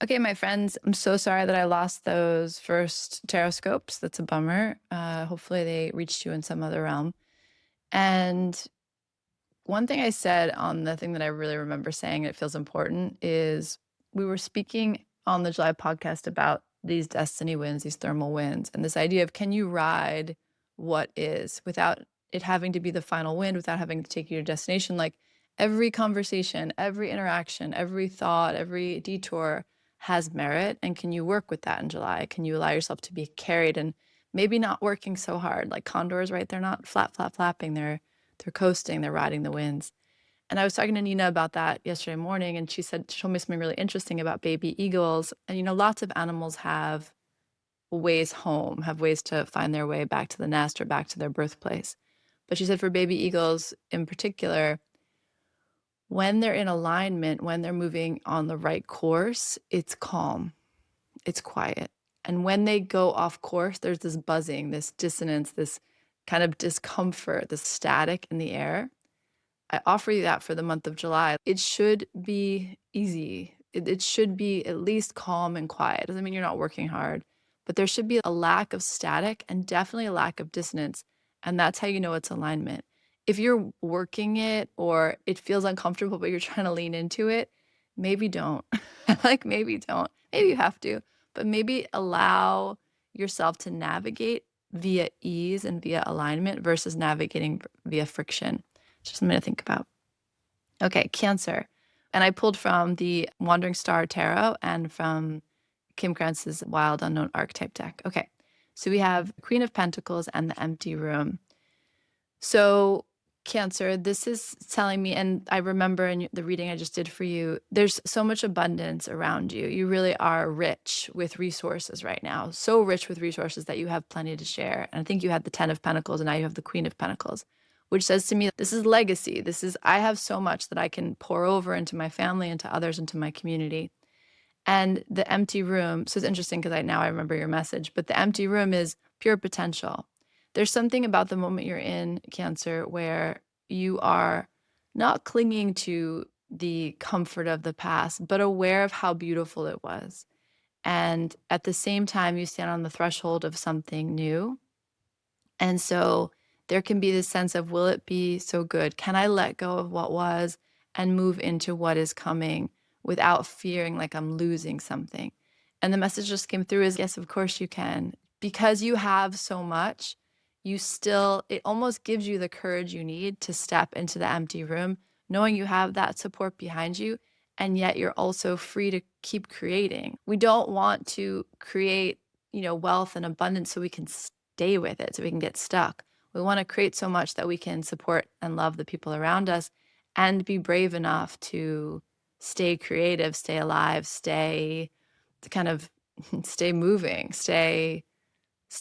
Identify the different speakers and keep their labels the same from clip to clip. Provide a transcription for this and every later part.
Speaker 1: Okay, my friends, I'm so sorry that I lost those first Tarotscopes. That's a bummer. Hopefully they reached you in some other realm. And one thing I said on the thing that I really remember saying, it feels important, is we were speaking on the July podcast about these destiny winds, these thermal winds, and this idea of can you ride what is without it having to be the final wind, without having to take you to destination. Like every conversation, every interaction, every thought, every detour has merit. And can you work with that in July? Can you allow yourself to be carried and maybe not working so hard? Like condors, right? They're not flapping. They're coasting, they're riding the winds. And I was talking to Nina about that yesterday morning, and she told me something really interesting about baby eagles. And lots of animals have ways home, have ways to find their way back to the nest or back to their birthplace. But she said for baby eagles in particular, when they're in alignment, when they're moving on the right course, it's calm, it's quiet. And when they go off course, there's this buzzing, this dissonance, this kind of discomfort, this static in the air. I offer you that for the month of July. It should be easy. It should be at least calm and quiet. Doesn't mean you're not working hard, but there should be a lack of static and definitely a lack of dissonance. And that's how you know it's alignment. If you're working it or it feels uncomfortable, but you're trying to lean into it, maybe don't. Like, maybe don't. Maybe you have to, but maybe allow yourself to navigate via ease and via alignment versus navigating via friction. Just something to think about. Okay, Cancer. And I pulled from the Wandering Star Tarot and from Kim Krantz's Wild Unknown Archetype deck. Okay, so we have Queen of Pentacles and the Empty Room. So Cancer, this is telling me, and I remember in the reading I just did for you, there's so much abundance around you. You really are rich with resources right now. So rich with resources that you have plenty to share. And I think you had the 10 of Pentacles and now you have the Queen of Pentacles, which says to me, this is legacy. I have so much that I can pour over into my family, into others, into my community. And the empty room, so it's interesting because now I remember your message, but the empty room is pure potential. There's something about the moment you're in, Cancer, where you are not clinging to the comfort of the past, but aware of how beautiful it was. And at the same time, you stand on the threshold of something new. And so there can be this sense of, will it be so good? Can I let go of what was and move into what is coming without fearing like I'm losing something? And the message just came through is, yes, of course you can. Because you have so much, it almost gives you the courage you need to step into the empty room, knowing you have that support behind you, and yet you're also free to keep creating. We don't want to create, wealth and abundance so we can stay with it, so we can get stuck. We want to create so much that we can support and love the people around us and be brave enough to stay creative, stay alive, stay moving, stay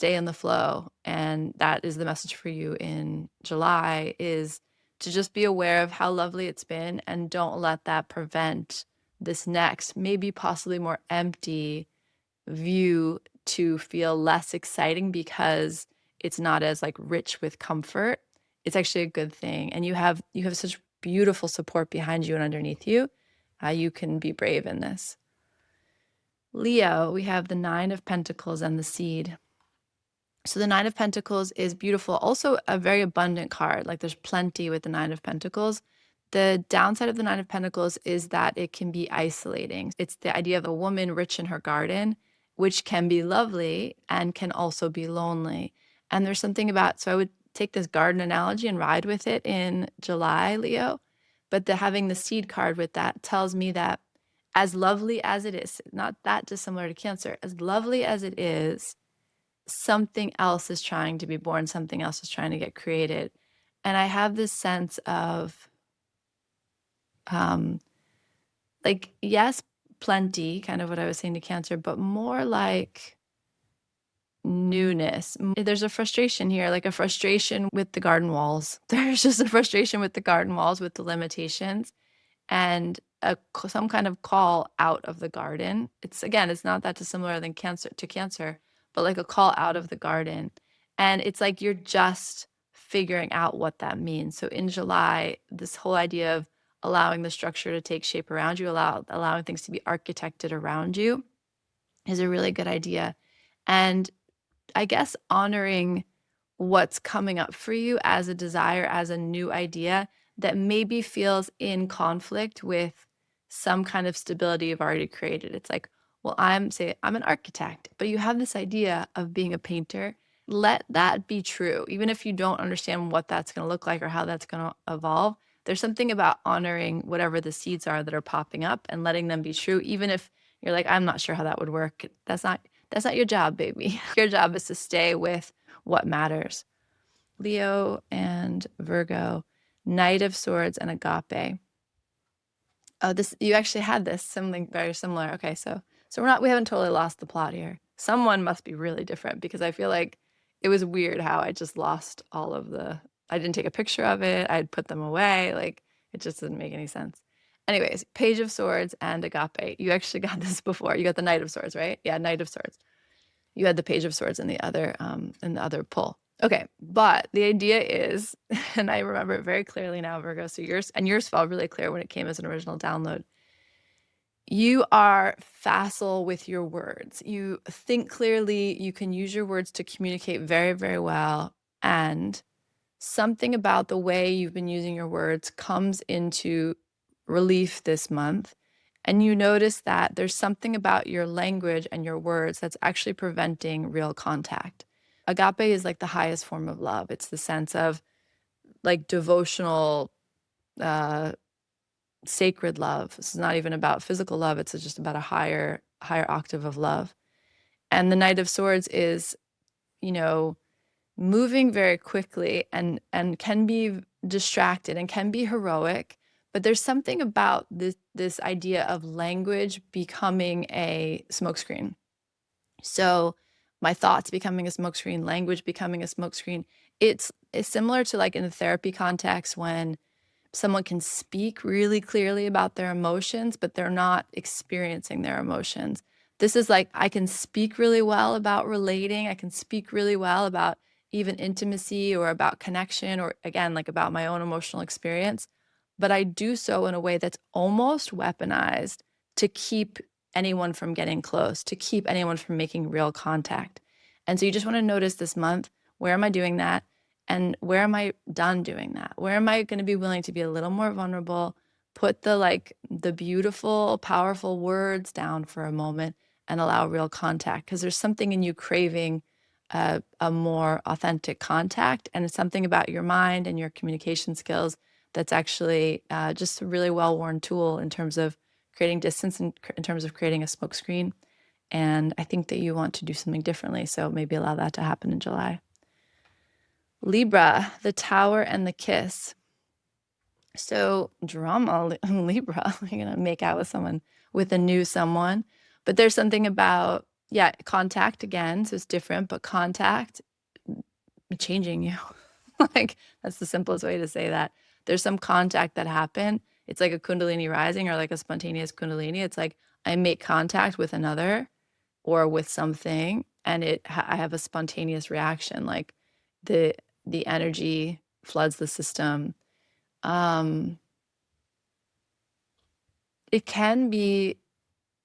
Speaker 1: in the flow. And that is the message for you in July, is to just be aware of how lovely it's been and don't let that prevent this next, maybe possibly more empty view to feel less exciting because it's not as like rich with comfort. It's actually a good thing. And you have such beautiful support behind you and underneath you. You can be brave in this. Leo, we have the 9 of Pentacles and the Seed. So the 9 of Pentacles is beautiful. Also a very abundant card. Like there's plenty with the 9 of Pentacles. The downside of the 9 of Pentacles is that it can be isolating. It's the idea of a woman rich in her garden, which can be lovely and can also be lonely. And there's something about, so I would take this garden analogy and ride with it in July, Leo. But having the seed card with that tells me that as lovely as it is, not that dissimilar to Cancer, as lovely as it is, something else is trying to be born, something else is trying to get created. And I have this sense of, like, yes, plenty, kind of what I was saying to Cancer, but more like newness. There's a frustration here, like a frustration with the garden walls. There's just a frustration with the garden walls, with the limitations, and some kind of call out of the garden. It's not that dissimilar than Cancer, but like a call out of the garden. And it's like you're just figuring out what that means. So in July, this whole idea of allowing the structure to take shape around you, allowing things to be architected around you is a really good idea. And I guess honoring what's coming up for you as a desire, as a new idea that maybe feels in conflict with some kind of stability you've already created. It's like, well, I'm an architect, but you have this idea of being a painter. Let that be true. Even if you don't understand what that's going to look like or how that's going to evolve, there's something about honoring whatever the seeds are that are popping up and letting them be true, even if you're like, I'm not sure how that would work. That's not your job, baby. Your job is to stay with what matters. Leo and Virgo, Knight of Swords and Agape. Oh, you actually had this, something very similar. Okay, so we haven't totally lost the plot here. Someone must be really different, because I feel like it was weird how I just lost all of I didn't take a picture of it. I'd put them away. Like, it just didn't make any sense. Anyways, Page of Swords and Agape. You actually got this before. You got the Knight of Swords, right? Yeah, Knight of Swords. You had the Page of Swords in the other pull. Okay, but the idea is, and I remember it very clearly now, Virgo, so yours felt really clear when it came as an original download. You are facile with your words. You think clearly, you can use your words to communicate very, very well, and something about the way you've been using your words comes into relief this month. And you notice that there's something about your language and your words that's actually preventing real contact. Agape is like the highest form of love. It's the sense of like devotional, sacred love. This is not even about physical love. It's just about a higher octave of love. And the Knight of Swords is, moving very quickly and can be distracted and can be heroic. But there's something about this idea of language becoming a smokescreen. So my thoughts becoming a smokescreen, language becoming a smokescreen. It's similar to like in the therapy context when someone can speak really clearly about their emotions, but they're not experiencing their emotions. This is like, I can speak really well about relating. I can speak really well about even intimacy or about connection, or again, like about my own emotional experience. But I do so in a way that's almost weaponized to keep anyone from getting close, to keep anyone from making real contact. And so you just want to notice this month, where am I doing that? And where am I done doing that? Where am I going to be willing to be a little more vulnerable, put the beautiful, powerful words down for a moment and allow real contact? Because there's something in you craving a more authentic contact. And it's something about your mind and your communication skills that's actually just a really well-worn tool in terms of creating distance and in terms of creating a smokescreen. And I think that you want to do something differently. So maybe allow that to happen in July. Libra, the Tower and the Kiss. So drama, Libra, you're going to make out with a new someone. But there's something about, contact again. So it's different, but contact changing you. Like, that's the simplest way to say that. There's some contact that happened. It's like a Kundalini rising or like a spontaneous Kundalini. It's like I make contact with another or with something, and I have a spontaneous reaction. Like the energy floods the system. It can be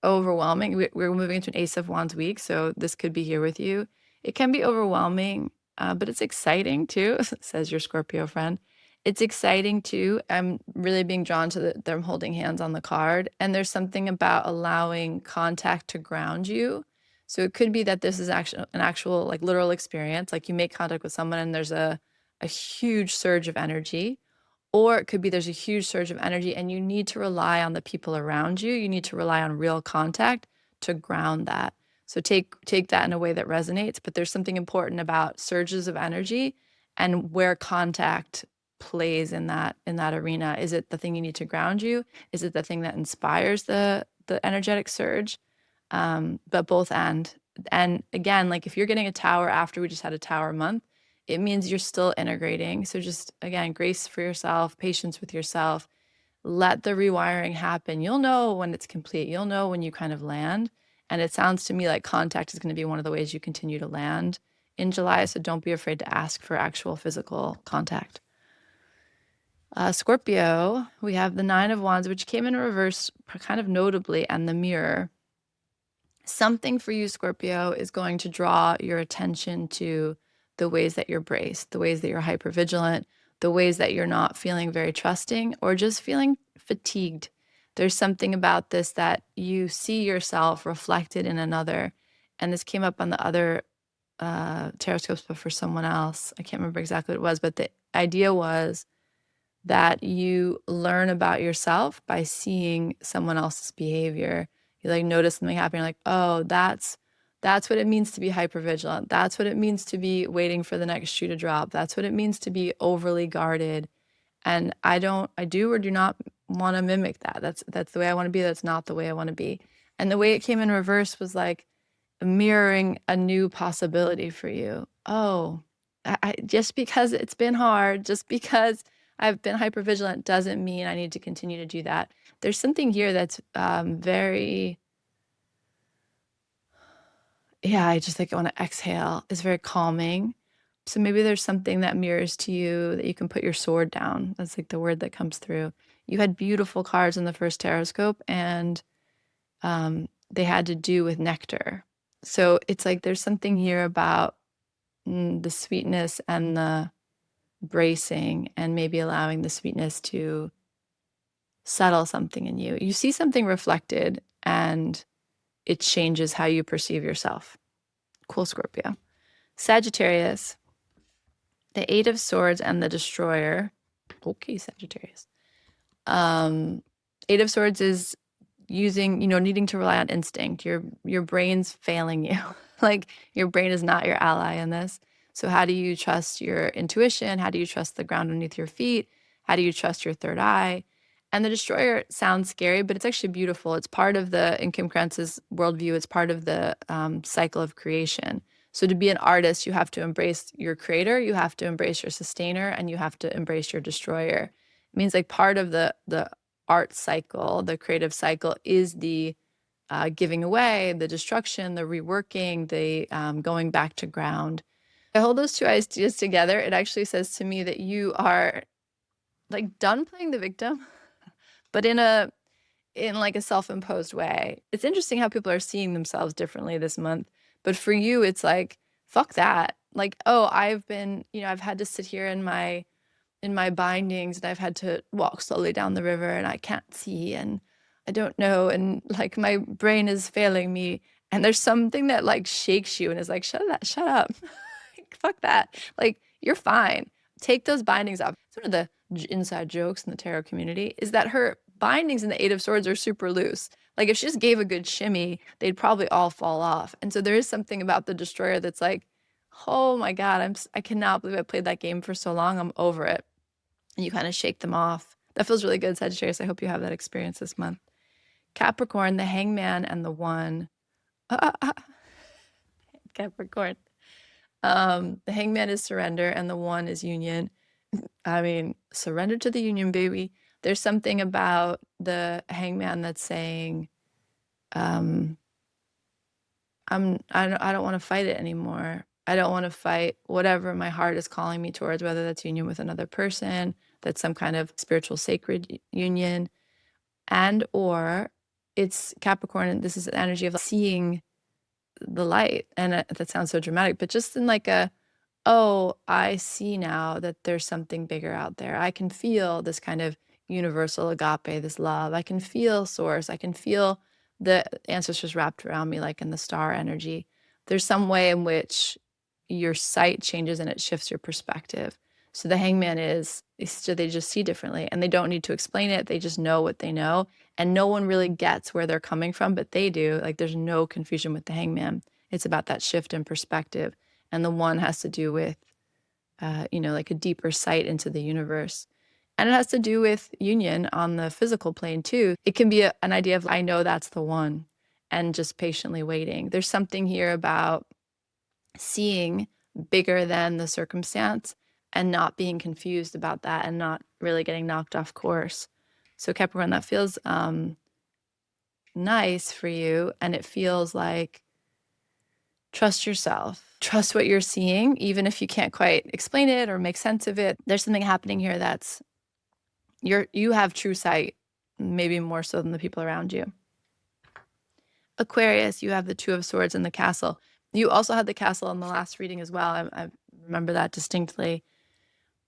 Speaker 1: overwhelming. We're moving into an Ace of Wands week, so this could be here with you. It can be overwhelming, but it's exciting too, says your Scorpio friend. It's exciting too. I'm really being drawn to them holding hands on the card. And there's something about allowing contact to ground you. So it could be that this is actually an actual like literal experience. Like you make contact with someone and there's a huge surge of energy. Or it could be there's a huge surge of energy and you need to rely on the people around you. You need to rely on real contact to ground that. So take that in a way that resonates. But there's something important about surges of energy and where contact plays in that arena. Is it the thing you need to ground you? Is it the thing that inspires the energetic surge? But both and again, like if you're getting a tower after we just had a tower month, it means you're still integrating. So just again, grace for yourself, patience with yourself. Let the rewiring happen. You'll know when it's complete. You'll know when you kind of land. And it sounds to me like contact is going to be one of the ways you continue to land in July. So don't be afraid to ask for actual physical contact. Scorpio, we have the Nine of Wands, which came in reverse kind of notably, and the Mirror. Something for you, Scorpio, is going to draw your attention to the ways that you're braced, the ways that you're hypervigilant, the ways that you're not feeling very trusting or just feeling fatigued. There's something about this that you see yourself reflected in another. And this came up on the other Tarotscopes, but for someone else. I can't remember exactly what it was, but the idea was that you learn about yourself by seeing someone else's behavior. You like notice something happening, like, oh, that's what it means to be hypervigilant. That's what it means to be waiting for the next shoe to drop. That's what it means to be overly guarded. And I do or do not want to mimic that. That's the way I want to be. That's not the way I want to be. And the way it came in reverse was like mirroring a new possibility for you. Oh, I just because it's been hard, just because I've been hypervigilant doesn't mean I need to continue to do that. There's something here that's very, yeah, I just like want to exhale. It's very calming. So maybe there's something that mirrors to you that you can put your sword down. That's like the word that comes through. You had beautiful cards in the first Tarotscope, and they had to do with nectar. So it's like there's something here about the sweetness and the bracing, and maybe allowing the sweetness to settle something in you. You see something reflected and it changes how you perceive yourself. Cool, Scorpio. Sagittarius, the Eight of Swords and the Destroyer. Okay, Sagittarius. Eight of Swords is using, needing to rely on instinct. Your brain's failing you. Like your brain is not your ally in this. So how do you trust your intuition? How do you trust the ground beneath your feet? How do you trust your third eye? And the Destroyer sounds scary, but it's actually beautiful. It's part of in Kim Krantz's worldview, it's part of the cycle of creation. So to be an artist, you have to embrace your creator, you have to embrace your sustainer, and you have to embrace your destroyer. It means like part of the art cycle, the creative cycle, is the giving away, the destruction, the reworking, the going back to ground. I hold those two ideas together. It actually says to me that you are like done playing the victim, but in like a self-imposed way. It's interesting how people are seeing themselves differently this month. But for you, it's like, fuck that. Like, oh, I've had to sit here in my bindings, and I've had to walk slowly down the river, and I can't see, and I don't know, and like my brain is failing me. And there's something that like shakes you and is like, shut up. Fuck that. Like, you're fine. Take those bindings off. It's one of the inside jokes in the tarot community is that her bindings in the Eight of Swords are super loose. Like if she just gave a good shimmy, they'd probably all fall off. And so there is something about the Destroyer that's like, oh my God, I cannot believe I played that game for so long. I'm over it. And you kind of shake them off. That feels really good, Sagittarius. I hope you have that experience this month. Capricorn, the Hangman and the One. Capricorn. The Hangman is surrender and the One is union. I mean, surrender to the union, baby. There's something about the Hangman that's saying, I don't want to fight it anymore. I don't want to fight whatever my heart is calling me towards, whether that's union with another person, that's some kind of spiritual sacred union, and or it's Capricorn, and this is an energy of seeing the light. And that sounds so dramatic, but just in like oh, I see now that there's something bigger out there. I can feel this kind of universal agape, this love. I can feel source. I can feel the ancestors wrapped around me, like in the star energy. There's some way in which your sight changes and it shifts your perspective. So the Hangman so they just see differently, and they don't need to explain it. They just know what they know, and no one really gets where they're coming from, but they do. Like there's no confusion with the Hangman. It's about that shift in perspective. And the One has to do with, like a deeper sight into the universe. And it has to do with union on the physical plane too. It can be an idea of, I know that's the one, and just patiently waiting. There's something here about seeing bigger than the circumstance and not being confused about that and not really getting knocked off course. So Capricorn, that feels nice for you. And it feels like, trust yourself, trust what you're seeing, even if you can't quite explain it or make sense of it. There's something happening here that's You have true sight, maybe more so than the people around you. Aquarius, you have the Two of Swords and the Castle. You also had the Castle in the last reading as well. I remember that distinctly.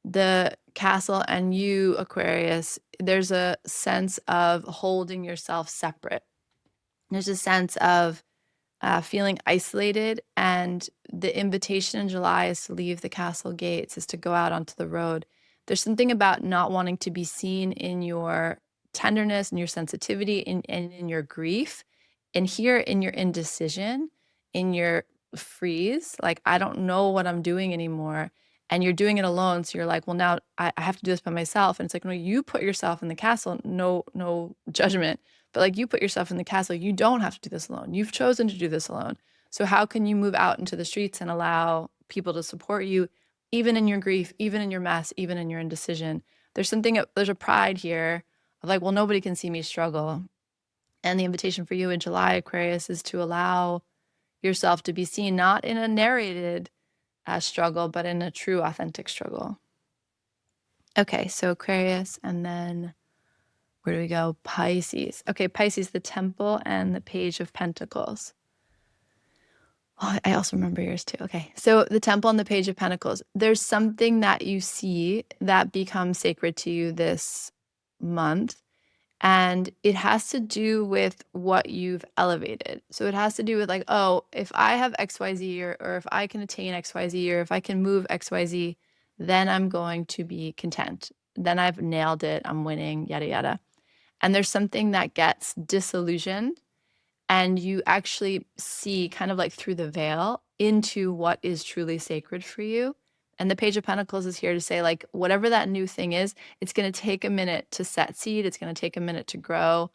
Speaker 1: The Castle and you, Aquarius, there's a sense of holding yourself separate. There's a sense of feeling isolated, and the invitation in July is to leave the castle gates, is to go out onto the road. There's something about not wanting to be seen in your tenderness and your sensitivity and in your grief, and here in your indecision, in your freeze, like, I don't know what I'm doing anymore, and you're doing it alone. So you're like, well, now I have to do this by myself. And it's like, no, you put yourself in the castle, no judgment. But like, you put yourself in the castle, you don't have to do this alone. You've chosen to do this alone. So how can you move out into the streets and allow people to support you, even in your grief, even in your mess, even in your indecision? There's a pride here of like, well, nobody can see me struggle. And the invitation for you in July, Aquarius, is to allow yourself to be seen, not in a narrated struggle, but in a true, authentic struggle. Okay, so Aquarius, and then where do we go? Pisces. Okay, Pisces, the Temple and the Page of Pentacles. Oh, I also remember yours too. Okay, so the Temple and the Page of Pentacles. There's something that you see that becomes sacred to you this month, and it has to do with what you've elevated. So it has to do with like, oh, if I have XYZ, or if I can attain XYZ, or if I can move XYZ, then I'm going to be content. Then I've nailed it. I'm winning, yada, yada. And there's something that gets disillusioned, and you actually see kind of like through the veil into what is truly sacred for you. And the Page of Pentacles is here to say, like, whatever that new thing is, it's going to take a minute to set seed. It's going to take a minute to grow.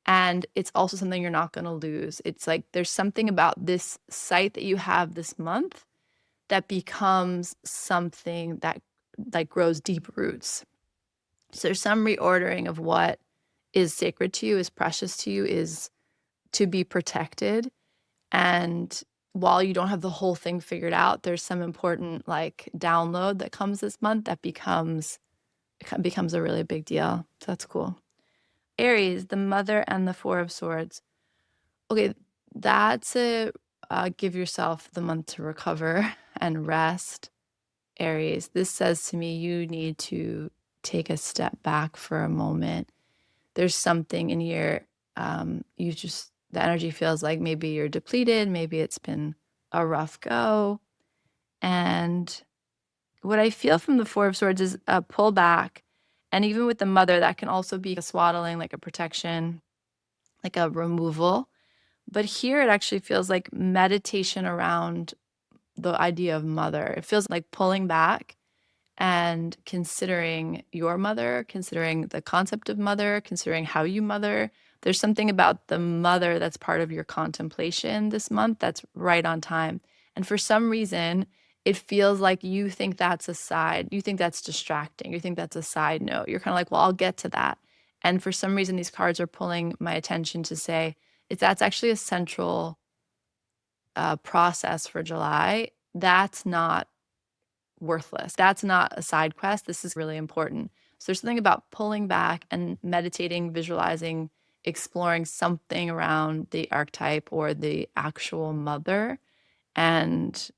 Speaker 1: And it's also something you're not going to lose. It's like there's something about this sight that you have this month that becomes something that like grows deep roots. So there's some reordering of what is sacred to you, is precious to you, is to be protected. And while you don't have the whole thing figured out, there's some important like download that comes this month that becomes a really big deal. So that's cool. Aries, the Mother and the Four of Swords. Okay, that's a give yourself the month to recover and rest. Aries, this says to me you need to take a step back for a moment. There's something in here, the energy feels like maybe you're depleted, maybe it's been a rough go. And what I feel from the Four of Swords is a pullback. And even with the Mother, that can also be a swaddling, like a protection, like a removal. But here it actually feels like meditation around the idea of mother. It feels like pulling back and considering your mother, considering the concept of mother, considering how you mother. There's something about the mother that's part of your contemplation this month that's right on time. And for some reason, it feels like you think that's a side, you think that's distracting, you think that's a side note. You're kind of like, well, I'll get to that. And for some reason, these cards are pulling my attention to say, that's actually a central process for July. That's not worthless. That's not a side quest. This is really important. So there's something about pulling back and meditating, visualizing, exploring something around the archetype or the actual mother, and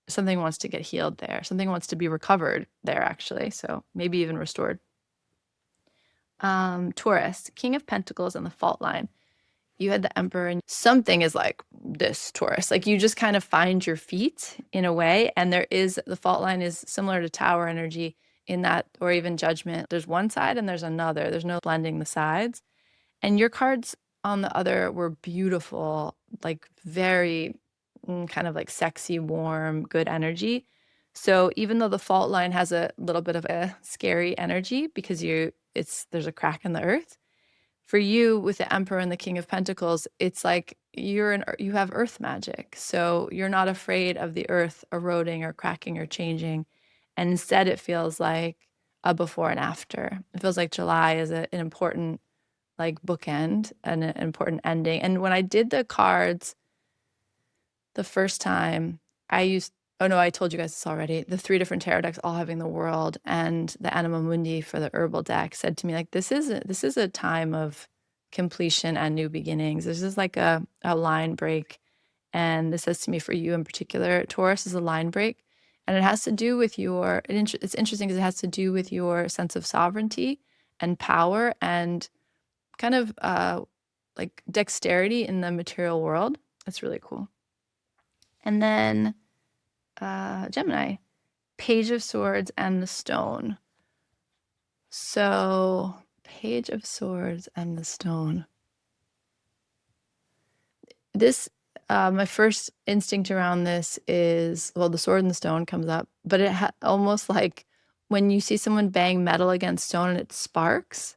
Speaker 1: something wants to get healed there. Something wants to be recovered there, actually. So maybe even restored. Taurus, King of Pentacles and the fault line. You had the Emperor, and something is like this, Taurus. Like you just kind of find your feet in a way. And the fault line is similar to Tower energy in that, or even Judgment. There's one side and there's another. There's no blending the sides. And your cards on the other were beautiful, like very kind of like sexy, warm, good energy. So even though the fault line has a little bit of a scary energy because there's a crack in the earth, for you with the Emperor and the King of Pentacles, it's like you have earth magic. So you're not afraid of the earth eroding or cracking or changing. And instead it feels like a before and after. It feels like July is an important like bookend and an important ending. And when I did the cards the first time, I used oh no, I told you guys this already. The 3 different tarot decks all having the world and the Anima Mundi for the herbal deck said to me, like, this is a time of completion and new beginnings. This is like a line break. And this says to me for you in particular, Taurus is a line break. And it has to do with your, it's interesting because it has to do with your sense of sovereignty and power and kind of like dexterity in the material world. That's really cool. And then Gemini, Page of Swords and the Stone. So Page of Swords and the Stone. This, my first instinct around this is, well, the sword and the stone comes up, but it almost like when you see someone bang metal against stone and it sparks,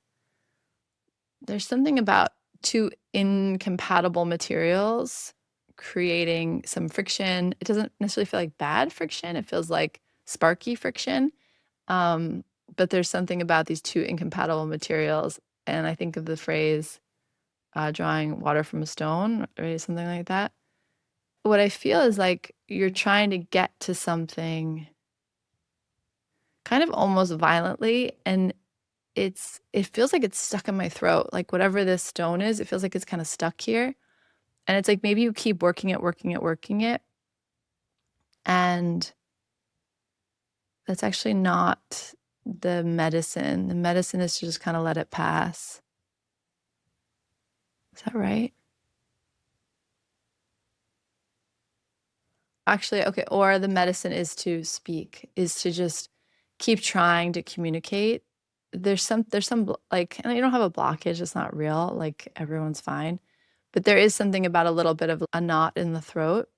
Speaker 1: there's something about 2 incompatible materials creating some friction. It doesn't necessarily feel like bad friction. It feels like sparky friction. But there's something about these 2 incompatible materials. And I think of the phrase, drawing water from a stone, or something like that. What I feel is like you're trying to get to something kind of almost violently, and it feels like it's stuck in my throat. Like whatever this stone is, it feels like it's kind of stuck here. And it's like maybe you keep working it. And that's actually not the medicine. The medicine is to just kind of let it pass. Is that right? Actually, okay, or the medicine is to speak, is to just keep trying to communicate. There's some like, and you don't have a blockage, it's not real, like everyone's fine. But there is something about a little bit of a knot in the throat.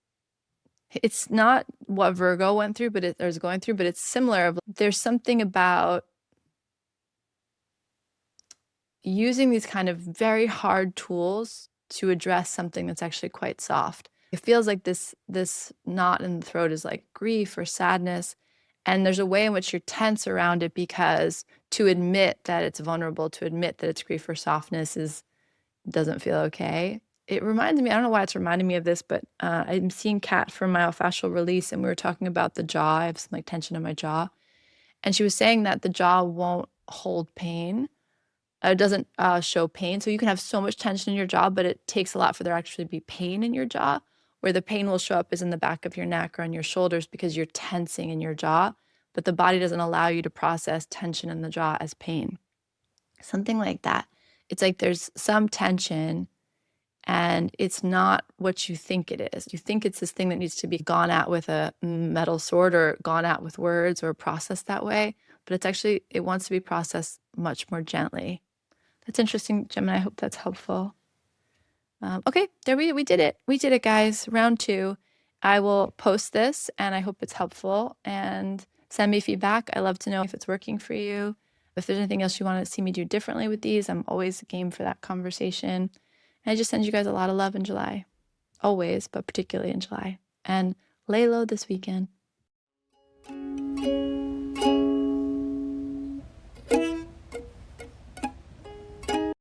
Speaker 1: It's not what Virgo went through, but is going through, but it's similar. There's something about using these kind of very hard tools to address something that's actually quite soft. It feels like this knot in the throat is like grief or sadness. And there's a way in which you're tense around it, because to admit that it's vulnerable, to admit that it's grief or softness doesn't feel okay. It reminds me, I don't know why it's reminding me of this, but I'm seeing Kat from myofascial release, and we were talking about the jaw. I have some like tension in my jaw. And she was saying that the jaw won't hold pain. It doesn't show pain. So you can have so much tension in your jaw, but it takes a lot for there actually to be pain in your jaw. Where the pain will show up is in the back of your neck or on your shoulders, because you're tensing in your jaw, but the body doesn't allow you to process tension in the jaw as pain. Something like that. It's like there's some tension and it's not what you think it is. You think it's this thing that needs to be gone at with a metal sword or gone at with words or processed that way, but it's actually, it wants to be processed much more gently. That's interesting, Gemini. I hope that's helpful. Okay, there we did it. We did it, guys. Round 2. I will post this, and I hope it's helpful. And send me feedback. I love to know if it's working for you. If there's anything else you want to see me do differently with these, I'm always game for that conversation. And I just send you guys a lot of love in July. Always, but particularly in July. And lay low this weekend.